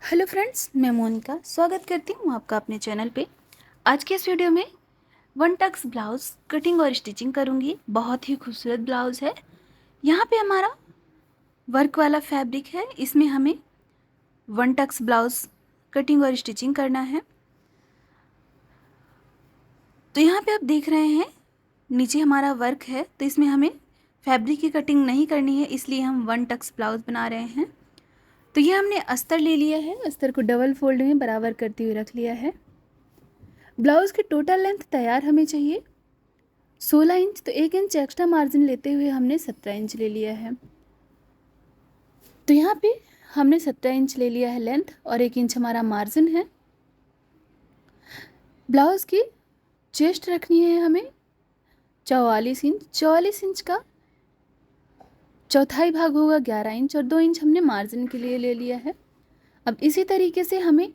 Hello friends, मैं मोनिका स्वागत करती हूँ आपका अपने चैनल पे। आज के इस वीडियो में वन टक्स ब्लाउज़ कटिंग और स्टिचिंग करूँगी। बहुत ही खूबसूरत ब्लाउज़ है। यहाँ पे हमारा वर्क वाला फैब्रिक है। इसमें हमें वन टक्स ब्लाउज़ कटिंग और स्टिचिंग करना है। तो यहाँ पे आप देख रहे हैं नीचे हमारा वर्क है, तो इसमें हमें फैब्रिक की कटिंग नहीं करनी है, इसलिए हम वन टक्स ब्लाउज़ बना रहे हैं। तो ये हमने अस्तर ले लिया है, अस्तर को डबल फोल्ड में बराबर करते हुए रख लिया है। ब्लाउज़ की टोटल लेंथ तैयार हमें चाहिए 16 इंच, तो 1 इंच एक्स्ट्रा मार्जिन लेते हुए हमने 17 इंच ले लिया है। तो यहाँ पे हमने 17 इंच ले लिया है लेंथ और 1 इंच हमारा मार्जिन है। ब्लाउज़ की चेस्ट रखनी है हमें 44 इंच। 44 इंच का चौथाई भाग होगा 11 इंच और 2 इंच हमने मार्जिन के लिए ले लिया है। अब इसी तरीके से हमें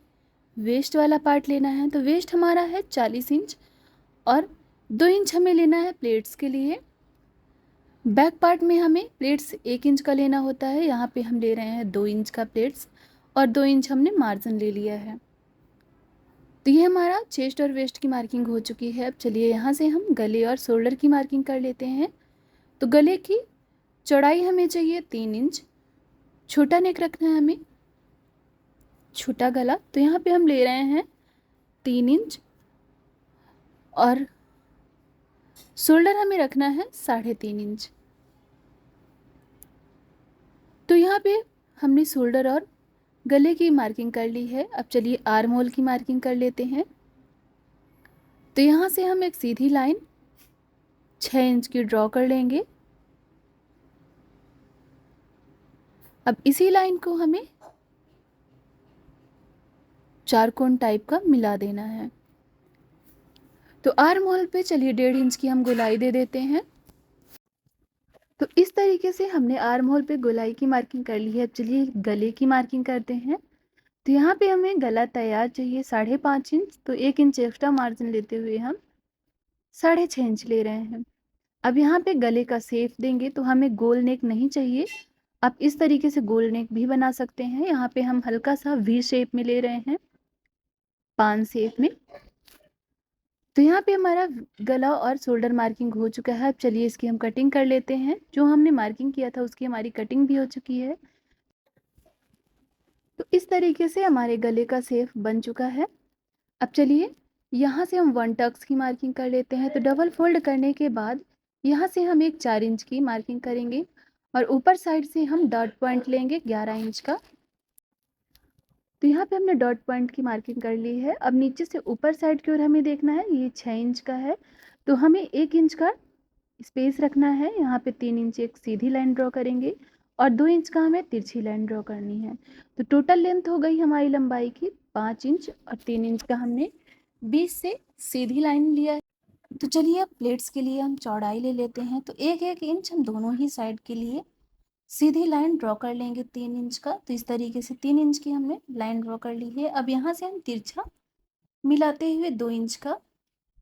वेस्ट वाला पार्ट लेना है। तो वेस्ट हमारा है 40 इंच और 2 इंच हमें लेना है प्लेट्स के लिए। बैक पार्ट में हमें प्लेट्स 1 इंच का लेना होता है, यहाँ पे हम ले रहे हैं 2 इंच का प्लेट्स और 2 इंच हमने मार्जिन ले लिया है। तो ये हमारा चेस्ट और वेस्ट की मार्किंग हो चुकी है। अब चलिए यहाँ से हम गले और शोल्डर की मार्किंग कर लेते हैं। तो गले की चौड़ाई हमें चाहिए 3 इंच। छोटा नेक रखना है हमें, छोटा गला, तो यहाँ पे हम ले रहे हैं 3 इंच और शोल्डर हमें रखना है 3.5 इंच। तो यहाँ पे हमने शोल्डर और गले की मार्किंग कर ली है। अब चलिए आर्म होल की मार्किंग कर लेते हैं। तो यहाँ से हम एक सीधी लाइन 6 इंच की ड्रॉ कर लेंगे। अब इसी लाइन को हमें चारकोन टाइप का मिला देना है। तो आर्म होल पे चलिए 1.5 इंच की हम गोलाई दे देते हैं। तो इस तरीके से हमने आर्म होल पे गोलाई की मार्किंग कर ली है। अब चलिए गले की मार्किंग करते हैं। तो यहाँ पे हमें गला तैयार चाहिए 5.5 इंच, तो 1 इंच एक्स्ट्रा मार्जिन लेते हुए हम 6.5 इंच ले रहे हैं। अब यहाँ पे गले का शेप देंगे, तो हमें गोल नेक नहीं चाहिए। आप इस तरीके से गोल नेक भी बना सकते हैं। यहाँ पे हम हल्का सा वी शेप में ले रहे हैं, पान शेप में। तो यहाँ पे हमारा गला और शोल्डर मार्किंग हो चुका है। अब चलिए इसकी हम कटिंग कर लेते हैं। जो हमने मार्किंग किया था उसकी हमारी कटिंग भी हो चुकी है। तो इस तरीके से हमारे गले का शेप बन चुका है। अब चलिए यहाँ से हम वन टक्स की मार्किंग कर लेते हैं। तो डबल फोल्ड करने के बाद यहाँ से हम एक 4 इंच की मार्किंग करेंगे और ऊपर साइड से हम डॉट पॉइंट लेंगे 11 इंच का। तो यहाँ पे हमने डॉट पॉइंट की मार्किंग कर ली है। अब नीचे से ऊपर साइड की ओर हमें देखना है, ये 6 इंच का है, तो हमें 1 इंच का स्पेस रखना है। यहाँ पे 3 इंच एक सीधी लाइन ड्रॉ करेंगे और 2 इंच का हमें तिरछी लाइन ड्रॉ करनी है। तो टोटल लेंथ हो गई हमारी लंबाई की 5 इंच और 3 इंच का हमने बीच से सीधी लाइन लिया है। तो चलिए अब प्लेट्स के लिए हम चौड़ाई ले लेते हैं। तो 1-1 इंच हम दोनों ही साइड के लिए सीधी लाइन ड्रॉ कर लेंगे 3 इंच का। तो इस तरीके से 3 इंच की हमने लाइन ड्रॉ कर ली है। अब यहाँ से हम तिरछा मिलाते हुए 2 इंच का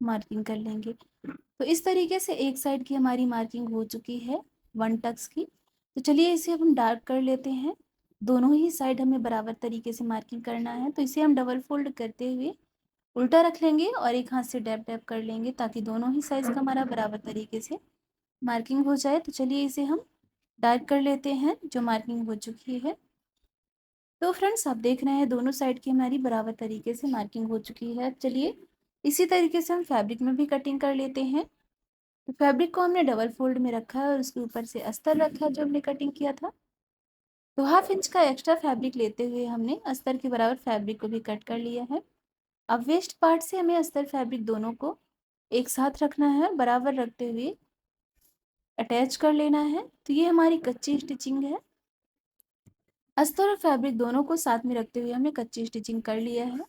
मार्किंग कर लेंगे। तो इस तरीके से एक साइड की हमारी मार्किंग हो चुकी है वन टक्स की। तो चलिए इसे अब हम डार्क कर लेते हैं। दोनों ही साइड हमें बराबर तरीके से मार्किंग करना है। तो इसे हम डबल फोल्ड करते हुए उल्टा रख लेंगे और एक हाथ से डैप डैप कर लेंगे, ताकि दोनों ही साइज का हमारा बराबर तरीके से मार्किंग हो जाए। तो चलिए इसे हम डार्क कर लेते हैं जो मार्किंग हो चुकी है। तो फ्रेंड्स आप देख रहे हैं दोनों साइड की हमारी बराबर तरीके से मार्किंग हो चुकी है। अब चलिए इसी तरीके से हम फैब्रिक में भी कटिंग कर लेते हैं। तो फैब्रिक को हमने डबल फोल्ड में रखा है और उसके ऊपर से अस्तर रखा है जो हमने कटिंग किया था। तो 1/2 इंच का एक्स्ट्रा फैब्रिक लेते हुए हमने अस्तर के बराबर फैब्रिक को भी कट कर लिया है। अब वेस्ट पार्ट से हमें अस्तर फैब्रिक दोनों को एक साथ रखना है, बराबर रखते हुए अटैच कर लेना है। तो ये हमारी कच्ची स्टिचिंग है। अस्तर और फैब्रिक दोनों को साथ में रखते हुए हमने कच्ची स्टिचिंग कर लिया है।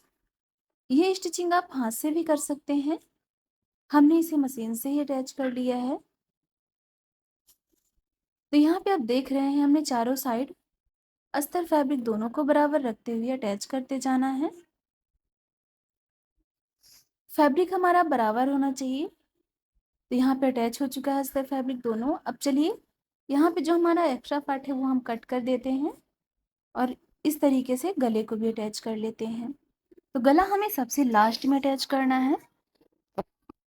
ये स्टिचिंग आप हाथ से भी कर सकते हैं, हमने इसे मशीन से ही अटैच कर लिया है। तो यहाँ पे आप देख रहे हैं हमने चारों साइड अस्तर फैब्रिक दोनों को बराबर रखते हुए अटैच करते जाना है। फैब्रिक हमारा बराबर होना चाहिए। तो यहाँ पे अटैच हो चुका है अस्तर फैब्रिक दोनों। अब चलिए यहाँ पे जो हमारा एक्स्ट्रा पार्ट है वो हम कट कर देते हैं और इस तरीके से गले को भी अटैच कर लेते हैं। तो गला हमें सबसे लास्ट में अटैच करना है।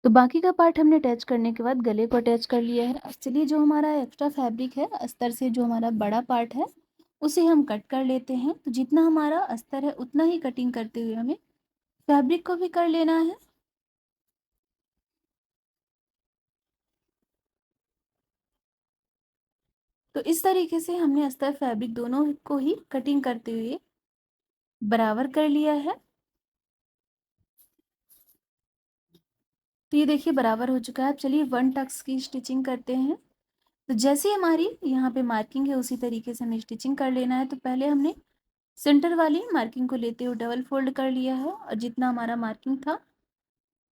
तो बाकी का पार्ट हमने अटैच करने के बाद गले को अटैच कर लिया है। अब चलिए जो हमारा एक्स्ट्रा फैब्रिक है अस्तर से, जो हमारा बड़ा पार्ट है उसे हम कट कर लेते हैं। तो जितना हमारा अस्तर है उतना ही कटिंग करते हुए हमें फैब्रिक को भी कर लेना है। तो इस तरीके से हमने अस्तर फैब्रिक दोनों को ही कटिंग करते हुए बराबर कर लिया है। तो ये देखिए बराबर हो चुका है। अब चलिए 1 टक्स की स्टिचिंग करते हैं। तो जैसे हमारी यहाँ पे मार्किंग है उसी तरीके से हमें स्टिचिंग कर लेना है। तो पहले हमने सेंटर वाली मार्किंग को लेते हुए डबल फोल्ड कर लिया है और जितना हमारा मार्किंग था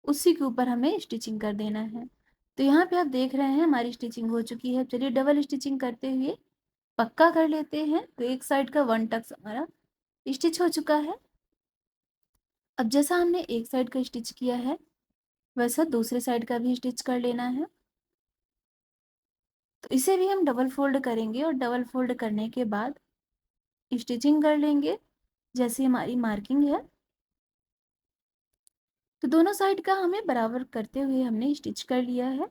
उसी के ऊपर हमें स्टिचिंग कर देना है। तो यहाँ पे आप देख रहे हैं हमारी स्टिचिंग हो चुकी है। चलिए डबल स्टिचिंग करते हुए पक्का कर लेते हैं। तो एक साइड का 1 टक्स हमारा स्टिच हो चुका है। अब जैसा हमने एक साइड का स्टिच किया है वैसा दूसरे साइड का भी स्टिच कर लेना है। तो इसे भी हम डबल फोल्ड करेंगे और डबल फोल्ड करने के बाद स्टिचिंग कर लेंगे जैसी हमारी मार्किंग है। तो दोनों साइड का हमें बराबर करते हुए हमने स्टिच कर लिया है।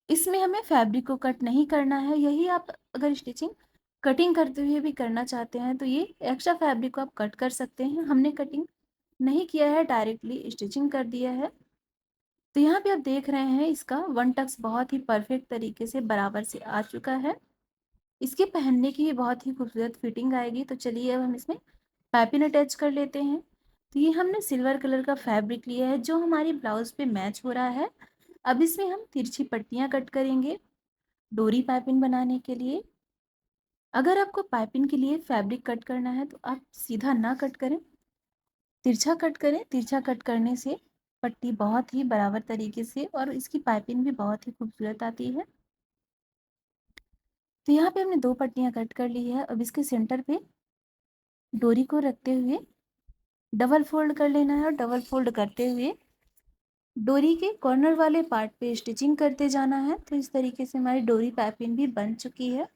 इसमें हमें फैब्रिक को कट नहीं करना है। यही आप अगर स्टिचिंग कटिंग करते हुए भी करना चाहते हैं तो ये एक्स्ट्रा फैब्रिक को आप कट कर सकते हैं। हमने कटिंग नहीं किया है, डायरेक्टली स्टिचिंग कर दिया है। तो यहाँ पे आप देख रहे हैं इसका 1 टक्स बहुत ही परफेक्ट तरीके से बराबर से आ चुका है। इसके पहनने की भी बहुत ही खूबसूरत फिटिंग आएगी। तो चलिए अब हम इसमें पाइपिंग अटैच कर लेते हैं। तो ये हमने सिल्वर कलर का फैब्रिक लिया है जो हमारी ब्लाउज पे मैच हो रहा है। अब इसमें हम तिरछी पट्टियां कट करेंगे डोरी पाइपिंग बनाने के लिए। अगर आपको पाइपिंग के लिए फैब्रिक कट करना है तो आप सीधा ना कट करें, तिरछा कट करें। तिरछा कट करने से पट्टी बहुत ही बराबर तरीके से और इसकी पाइपिंग भी बहुत ही खूबसूरत आती है। तो यहाँ पे हमने 2 पट्टियां कट कर ली है। अब इसके सेंटर पे डोरी को रखते हुए डबल फोल्ड कर लेना है और डबल फोल्ड करते हुए डोरी के कॉर्नर वाले पार्ट पे स्टिचिंग करते जाना है। तो इस तरीके से हमारी डोरी पाइपिंग भी बन चुकी है।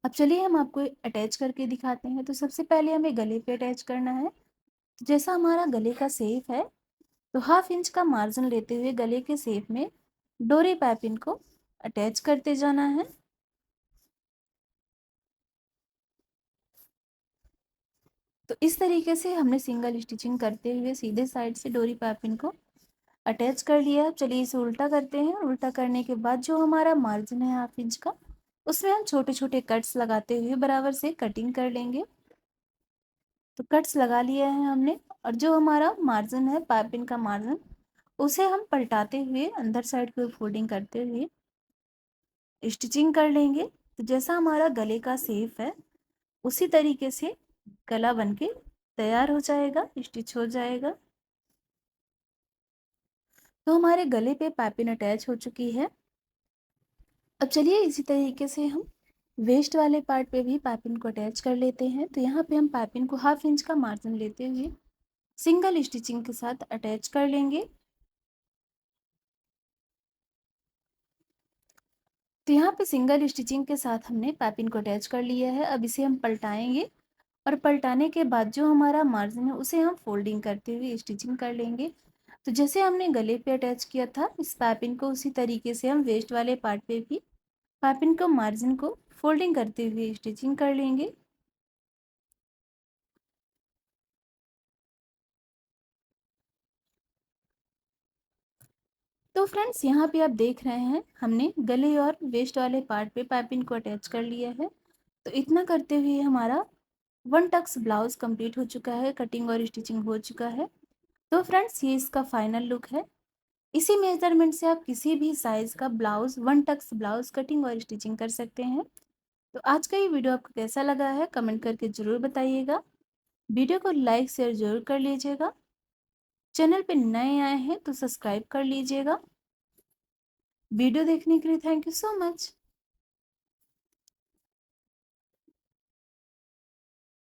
अब चलिए हम आपको अटैच करके दिखाते हैं। तो सबसे पहले हमें गले पे अटैच करना है। तो जैसा हमारा गले का शेप है तो 1/2 इंच का मार्जिन लेते हुए गले के शेप में डोरी पाइपिंग को अटैच करते जाना है। तो इस तरीके से हमने सिंगल स्टिचिंग करते हुए सीधे साइड से डोरी पाइपिंग को अटैच कर लिया। चलिए इसे उल्टा करते हैं। उल्टा करने के बाद जो हमारा मार्जिन है 1/2 इंच का उसमें हम छोटे छोटे कट्स लगाते हुए बराबर से कटिंग कर लेंगे। तो कट्स लगा लिया है हमने और जो हमारा मार्जिन है पाइपिंग का मार्जिन उसे हम पलटाते हुए अंदर साइड को फोल्डिंग करते हुए स्टिचिंग कर लेंगे। तो जैसा हमारा गले का शेप है उसी तरीके से गला बनके तैयार हो जाएगा, स्टिच हो जाएगा। तो हमारे गले पे पाइपिंग अटैच हो चुकी है। अब चलिए इसी तरीके से हम वेस्ट वाले पार्ट पे भी पाइपिंग को अटैच कर लेते हैं। तो यहाँ पे हम पाइपिंग को 1/2 इंच का मार्जिन लेते हुए सिंगल स्टिचिंग के साथ अटैच कर लेंगे। तो यहाँ पे सिंगल स्टिचिंग के साथ हमने पाइपिंग को अटैच कर लिया है। अब इसे हम पलटाएंगे और पलटाने के बाद जो हमारा मार्जिन है उसे हम फोल्डिंग करते हुए स्टिचिंग कर लेंगे। तो जैसे हमने गले पे अटैच किया था इस पाइपिंग को उसी तरीके से हम वेस्ट वाले पार्ट पे भी पाइपिंग को मार्जिन को फोल्डिंग करते हुए स्टिचिंग कर लेंगे। तो फ्रेंड्स यहाँ पे आप देख रहे हैं हमने गले और वेस्ट वाले पार्ट पे पाइपिंग को अटैच कर लिया है। तो इतना करते हुए हमारा 1 टक्स ब्लाउज कंप्लीट हो चुका है, कटिंग और स्टिचिंग हो चुका है। तो फ्रेंड्स ये इसका फाइनल लुक है। इसी मेजरमेंट से आप किसी भी साइज का ब्लाउज 1 टक्स ब्लाउज कटिंग और स्टिचिंग कर सकते हैं। तो आज का ये वीडियो आपको कैसा लगा है कमेंट करके ज़रूर बताइएगा। वीडियो को लाइक शेयर जरूर कर लीजिएगा। चैनल पे नए आए हैं तो सब्सक्राइब कर लीजिएगा। वीडियो देखने के लिए थैंक यू सो मच।